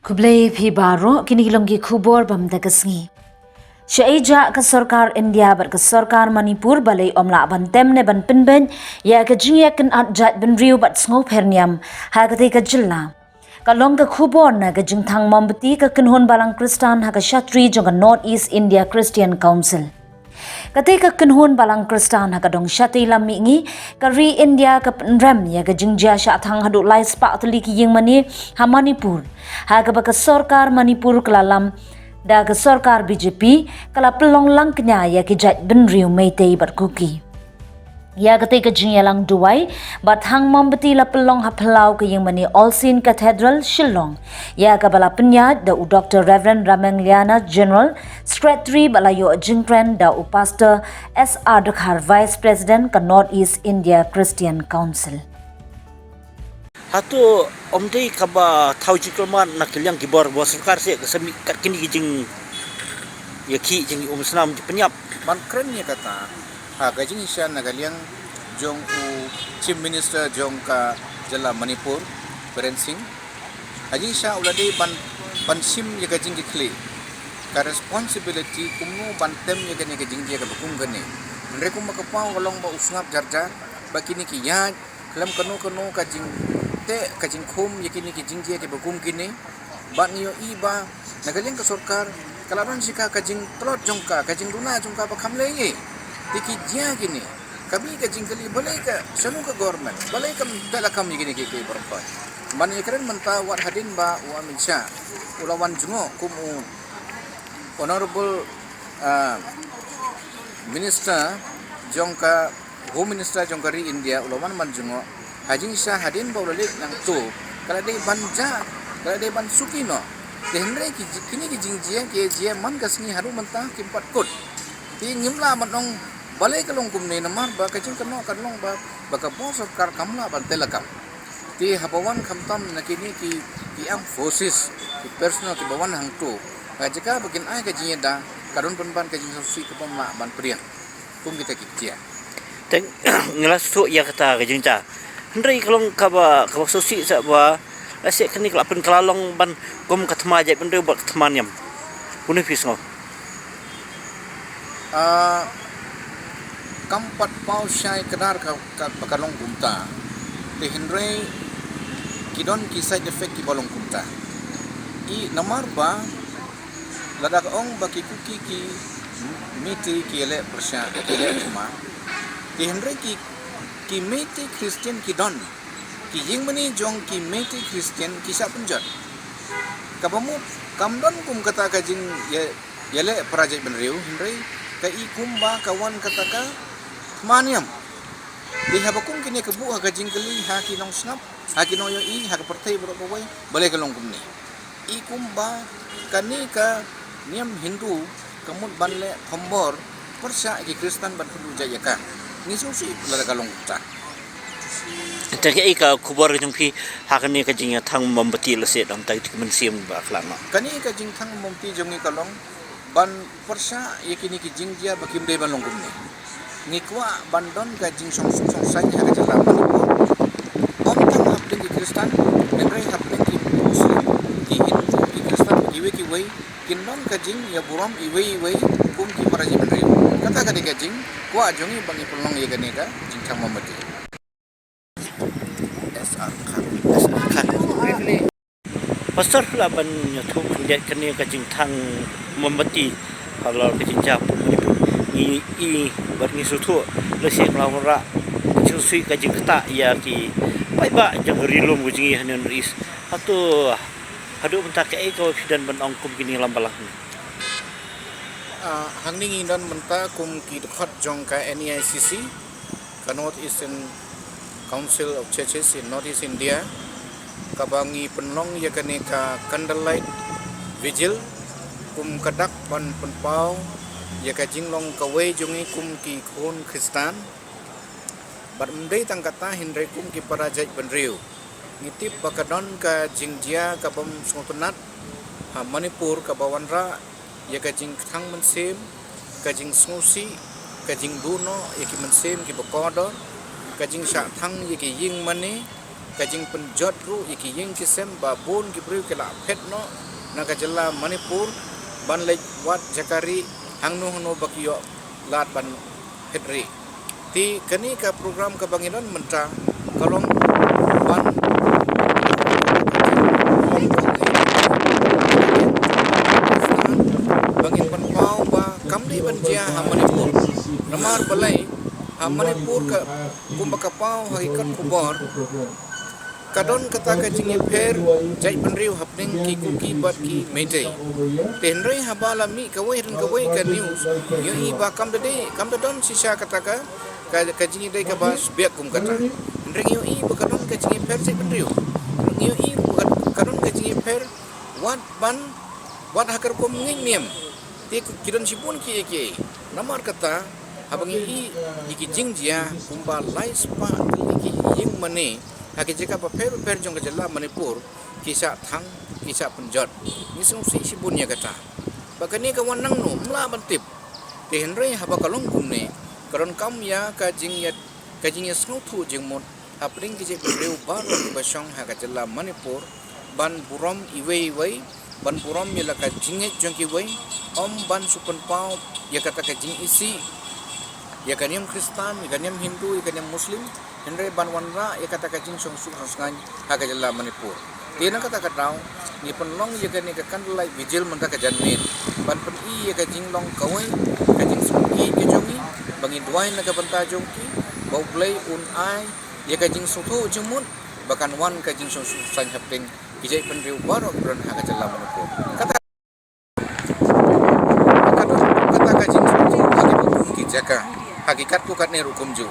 Kublai phi baro kini longgi khubor bam da kasngi. Shaei ja ka Sorkar India bar ka Sorkar Manipur balai omla ban temne ban pinben ya ka jingya kan at jat ban riu bat sngo perniam ha ka te ka jilla. Ka long ka khubor na ka jing thang mombati ka kinhon balang Kristan ha ka Shatri jong ka North East India Christian Council. Ketika kenhun balang Kristan ha kadong syati lami ngi kari India ka penrem ya ka jingja sya thang hadu lai spa tuli ki ying mani ha Manipur ha ka baka Sorkar Manipur kelalam da ka Sorkar BJP kala pelong lang kenya ya ki jat ben riu meitei bat kuki ya ketika jingya lang duai bat hang mombati la pelong ha phalau ka ying mani All Saint Cathedral Shillong ya ka bala penya da u Dr. Reverend Ramangliana General Secretary balayo jingpren da u Pastor SR Dakhar Vice President ka North East India Christian Council. Hatu omdei kaba taujikelman nakilyang kibor bo Sorkar se kesemi kini jing yaki jing Islam penyap man keren ya kata gajing isya nagaliang jong u Chief Minister jong ka jala Manipur Beren Singh haji isya ulade ban sim ya gajing dikli ka responsibility kumno bantem ya gajing dia ka bukum gane mereka makapau kalong ba usngap jarjar bakini ki ya kelam kanu kajing te kajing khum yakini ki jing dia ka bukum kini ban yo iba nagaliang ka Sorkar kalaban sika kajing telot jongka kajing duna jongka pa khamle ye tiki dia gini kami kajing kali balai ka sanu ka government balai kam dalakam gini ki berapa man ikran menta wat hadin ba wa minsha ulawan jungo kumu honorable minister jongka home minister jongkari India ulawan man jungo hajing sha hadin ba ulalik nang tu kala dei banja kala dei ban sukino Henry kini ki jingjia ke jia man kasni haru menta kimpat kot ti ngimla manong balai kalong kumne namar ba kajing kano kanong ba baka bo Sorkar kamla ban telakam ti habawan khamtam nakini ki am forces ki personal ki bawan hang tu jika bakin ai kajing da karun ban kajing sosi ke pamla ban priang kum kita kikcia teng ngelas su ya kata kajing ta Henry kalong kaba sosi sa ba asyik kini kelapen kelalong ban kum katma jai ben buat katmaniam puni fisngo kampat pau Shaei kedar ka pakalong kumta te Henry kidon ki side effect ki balong kumta I namar ba ladak ong baki kuki ki miti ki ele persya ele cuma te Henry ki miti Christian kidon ki ying mani jong ki meti Christian kisah penjat kabamu kamdon kum kata kajing yele project benriu Henry ka ikum ba kawan kataka maniam di habakum kini kebu ha kajing kali ha kinong snap ha kinong yo I ha partai berapa wai balai kalong kum ni ikum ba kani ka niam Hindu kamut banle khombor persya ki Kristen ban pulu jayaka ni susi lada kalong ta Tapi ika kubur jengki hakani kajingnya thang membeti leset dam tai mensim ba klama kani kajing thang momti jongi kalong ban persya yakini ki jingjia bakim de ban longkum ni ngikwa bandon kajing song sai ha kajala Manipur om tang hapling ki Kristen menrai hapling ki Muslim ki Hindu ki Kristen ki wei kinon kajing ya buram iwei kum ki maraji menrai kata kani kajing kwa jongi bangi pelong ye kani ka jing thang momti pastor laban nyotu lihat kini kajing thang membeti kalau kajing jap i berni sutu lesek lawara kajing sui kajing kata ya ki pai ba jang rilum kajing hanan ris atu hadu bentak ai ko fidan ban ongkum kini lambalang hangning indan menta kum ki dekat jong ka NEICC ka North Eastern Council of Churches in North East India kabangi penong ya kani ka candlelight vigil kum kadak pan penpau ya ka jinglong kawai jungi kum ki khon Kristan bar mdei tang kata Henry kum ki parajai benriu ngitip bakadon ka jingjia ka bom sontonat ha Manipur ka bawanra ya ka jing thang mensem ka jing smusi ka jing duno ya ki mensem ki bakodor ka jing sha thang ya ki ying mani kajing penjot ru iki ying kisem babun gibriu kela phet no nakajala Manipur ban lek wat jakari hangnu no bakyo lat ban hetri ti kani ka program ka banginan mentra kalong ban bangin ban pau ba kamli ban jia ha Manipur namar balai ha Manipur ka kumbaka pau hakikat kubor kadon kata ka jingi pher jai penriu hapning ki kuki bat ki meitei tenrei habala mi kawai rin kawai ka news yo i ba kam de don sisa kata ka jingi dei ka bas biak kum kata ring yo i ba kadon ka jingi pher jai penriu yo i kadon ka jingi pher wat hakar ko nging miem ti kidon sipun ki namar kata habang i iki jingjia kumba lai spa iki ying mane haki jika pa per jong kajala Manipur kisah thang kisah penjot ni sung si sibunya kata bakani ka wanang no mla bantip te henrei haba kalong gumne karon kam ya ka jing ya snow thu jing mon apring ki je breu bar ba song ha kajala Manipur ban burom iwei ban burom mila ka jinge jong ki wei om ban supan pau ya kata ka jing isi ya kaniam Kristan ya kaniam Hindu ya kaniam Muslim Henry ban wanra ya kata kajing song su hasngan haga jalla Manipur tina kata kadau ni penlong ya kani ka kandlai vigil menta ka janmin ban pen i ya kajing long kawai kajing sungi ke jongi bangi duai na ka banta jongki bau play un ai ya kajing sutu jemut bahkan wan kajing song su sang hapting kijai penriu baro bran haga jalla Manipur kata kajing sutu hagi bukum ki jaka hakikat ku katne rukum ju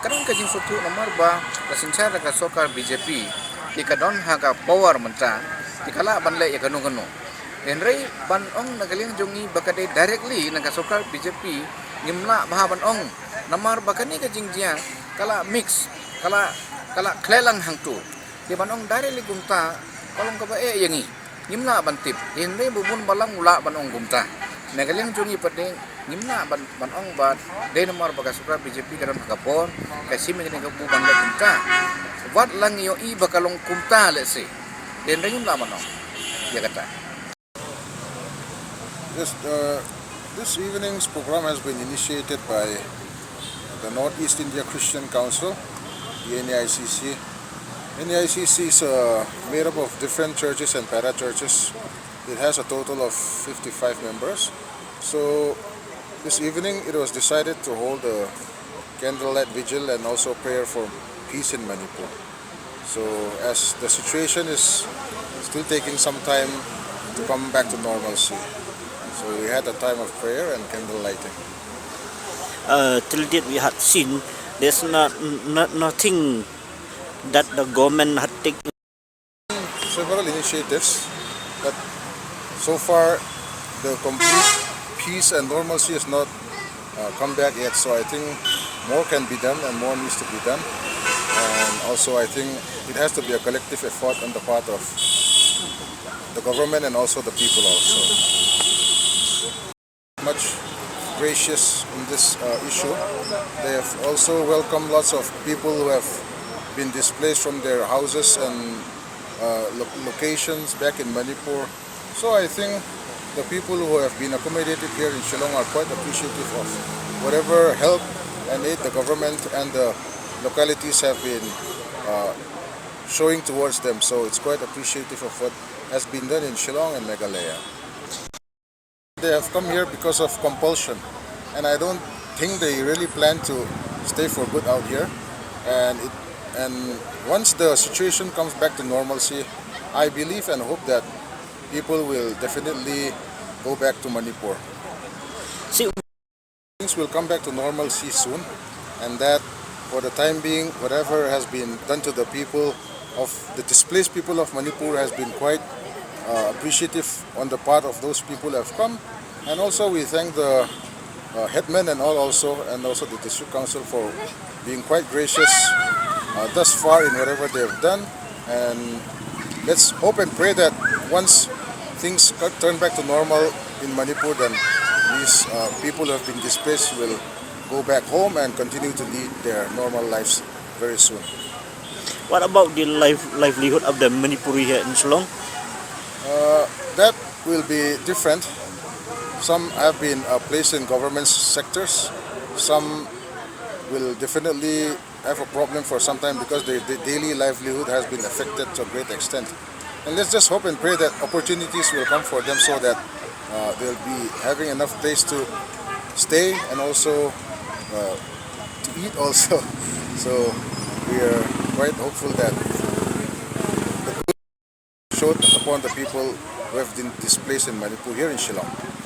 kadon kajing sutu nomor ba rasincha ka Sorkar BJP di kadon haga power mentra dikala banle ya ganu enrei ban ong nagaling jongi bakade directly naga Sorkar BJP ngimla baha ban ong namar bakani kajing jia kala mix kala klelang hangtu di ban ong directly gumta kolong ka ba yangi ngimla bantip enrei bubun balang ula ban ong gumta nagaling jongi padeng ngimna ban ong bat de nomor baka Sorkar BJP kadon hakapor kasi mi ka bu ban la kumta wat lang yo i bakalong kumta let's say den ring la manong ya kata this evening's program has been initiated by the Northeast India Christian Council, the NAICC. NAICC is made up of different churches and para-churches. It has a total of 55 members. So this evening it was decided to hold a candlelight vigil and also prayer for peace in Manipur. So as the situation is still taking some time to come back to normalcy, so we had a time of prayer and candle lighting. Till date we had seen there's nothing that the government had taken. Several initiatives, but so far the complete peace and normalcy has not come back yet. So I think more can be done and more needs to be done. And also I think it has to be a collective effort on the part of the government and also the people also. Much gracious in this issue. They have also welcomed lots of people who have been displaced from their houses and locations back in Manipur. So I think the people who have been accommodated here in Shillong are quite appreciative of whatever help and aid the government and the localities have been showing towards them. So it's quite appreciative of what has been done in Shillong and Meghalaya. They have come here because of compulsion, and I don't think they really plan to stay for good out here. And once the situation comes back to normalcy, I believe and hope that people will definitely go back to Manipur. Things will come back to normalcy soon, and that for the time being, whatever has been done to the people of the displaced people of Manipur has been quite appreciative on the part of those people who have come. And also we thank the headmen and also the district council for being quite gracious thus far in whatever they have done. And let's hope and pray that once things turn back to normal in Manipur, then these people who have been displaced will go back home and continue to lead their normal lives very soon. What about the livelihood of the Manipuri here in Shillong? That will be different. Some have been placed in government sectors. Some will definitely have a problem for some time because their daily livelihood has been affected to a great extent. And let's just hope and pray that opportunities will come for them so that they'll be having enough place to stay and also to eat also. So we are quite hopeful that the good showed upon the people who have been displaced in Manipur here in Shillong.